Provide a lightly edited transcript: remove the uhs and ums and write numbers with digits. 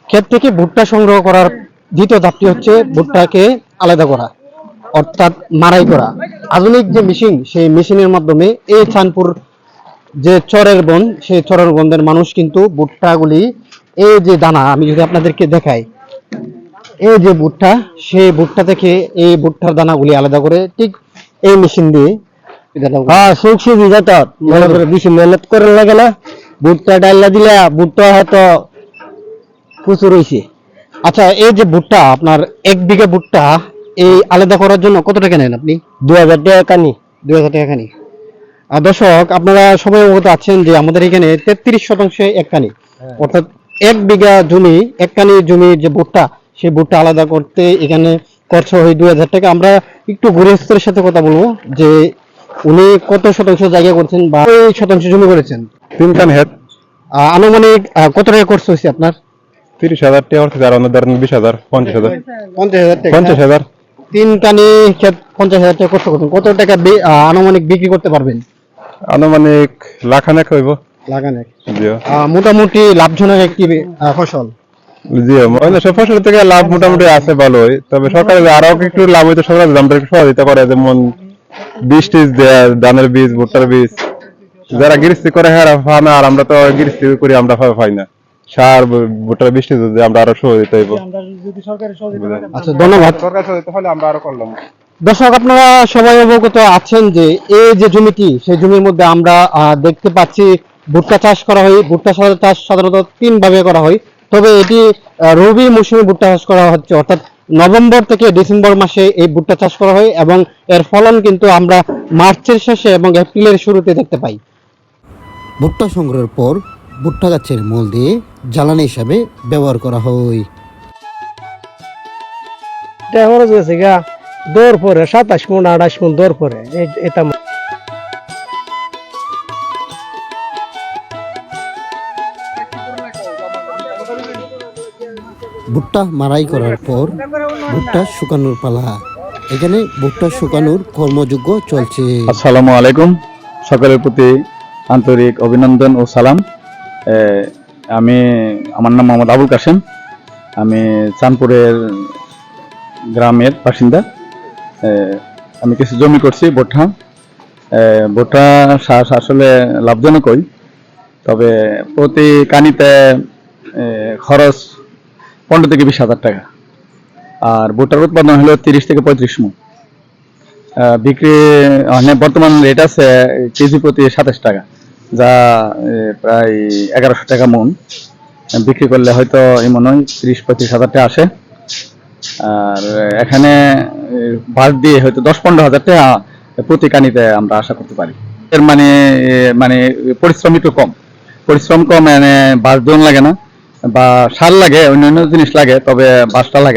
ক্ষেত থেকে ভুট্টা সংগ্রহ করার দ্বিতীয় ধাপটি হচ্ছে ভুট্টাকে আলাদা করা, অর্থাৎ মাড়াই করা। আধুনিক যে মেশিন, সেই মেশিনের মাধ্যমে এই চাঁদপুর যে চরের বন, সেই চরের বনের মানুষ কিন্তু ভুট্টাগুলি, এই যে দানা আমি যদি আপনাদেরকে দেখাই, এই যে ভুট্টা, সেই ভুট্টা থেকে এই ভুট্টার দানাগুলি আলাদা করে ঠিক এই মেশিন দিয়ে বেশি মেহনত করে লাগে না। ভুট্টা ডাইলা দিলে ভুট্টা হয়তো প্রচুর হয়েছে। আচ্ছা, এই যে ভুট্টা, আপনার 1 বিঘা ভুট্টা এই আলাদা করার জন্য কত টাকা নেন আপনি? 2000 টাকা কানি। 2000 টাকা কানি। দর্শক, আপনারা সবাই অবগত আছেন যে আমাদের এখানে 33% এক কানি, অর্থাৎ 1 বিঘা জমি, 1 কানি জমির যে ভুট্টা, সেই ভুট্টা আলাদা করতে এখানে খরচ হয় 2000 টাকা। আমরা একটু গৃহস্থের সাথে কথা বলবো যে উনি কত শতাংশ জায়গা করছেন বা কত শতাংশ জমি করেছেন। 3 কান হেড। আনুমানিক কত টাকা খরচ হয়েছে আপনার? 30,000 টাকা অর্থ, আর অন্য ধরেন 20,000, 50,000। 50,000 টাকা। 50,000। 3 কানি ক্ষেত 50,000 টাকা খরচ করছেন। কত টাকা আনুমানিক বিক্রি করতে পারবেন? আনুমানিক লাখানেক হইব। লাগানেক। জি। মোটামুটি লাভজনক একটি ফসল। জি, মানে সব ফসল থেকে লাভ মোটামুটি আছে ভালোই, তবে সরকারের আরো একটু লাভ হইতো, সরকার দামটা একটু সহযোগিতা করে, যেমন বীজ টিজ দেয়, ধানের বীজ, ভুট্টার বীজ। যারা গৃহস্থী করে হ্যাঁ পায় না, আর আমরা তো গৃহস্থী করি, আমরা পাই না। সার, ভুট্টার বীজ টিজ যদি আমরা আরো সহযোগিতা হইব। আচ্ছা, ধন্যবাদ। সরকার সহযোগিতা হলে আমরা আরো করলাম। দর্শক, আপনারা সবাই অবগত আছেন যে এই যে জমিটি, সেই জমির মধ্যে আমরা দেখতে পাচ্ছি ভুট্টা চাষ করা হয়। ভুট্টা চাষ সাধারণত 3 ভাবে করা হয়, তবে এটি রবি মৌসুমে ভুট্টা চাষ করা হচ্ছে, অর্থাৎ নভেম্বর থেকে ডিসেম্বর মাসে এই ভুট্টা চাষ করা হয় এবং এর ফলন কিন্তু আমরা মার্চের শেষে এবং এপ্রিলের শুরুতে দেখতে পাই। ভুট্টা সংগ্রহের পর ভুট্টা গাছের মূল দিয়ে জ্বালানি হিসাবে ব্যবহার করা হয়। দৌড় পরে 27 মণ 28 মণ দৌড় পরে এটা। ভুট্টা মাড়াই করার পর ভুট্টা শুকানোর পালা। এখানে ভুট্টা শুকানোর কর্মযজ্ঞ চলছে। আসসালামু আলাইকুম, সকলের প্রতি আন্তরিক অভিনন্দন ও সালাম। আমার নাম মোহাম্মদ আবুল কাশেম। আমি চাঁদপুরের গ্রামের বাসিন্দা। আমি কিছু জমি করছি ভুট্টা। ভুট্টা চাষ আসলে লাভজনকই, তবে প্রতি কানিতে খরচ 15 থেকে 20,000 টাকা। আর ভুট্টার উৎপাদন হলো 30 থেকে 35 মণ। বিক্রি বর্তমান রেট আছে কেজি প্রতি 27 টাকা, যা প্রায় 1100 টাকা মণ। বিক্রি করলে হয়তো এই মনে হয় 30-35,000 টাকা আসে। আর এখানে বাস দিয়ে হয়তো 10-15,000 টাকা প্রতি কানিতে আমরা আশা করতে পারি। এর মানে পরিশ্রম একটু কম, মানে বাস দোন লাগে না, বা সার লাগে, অন্যান্য জিনিস লাগে, তবে বাসটা লাগে।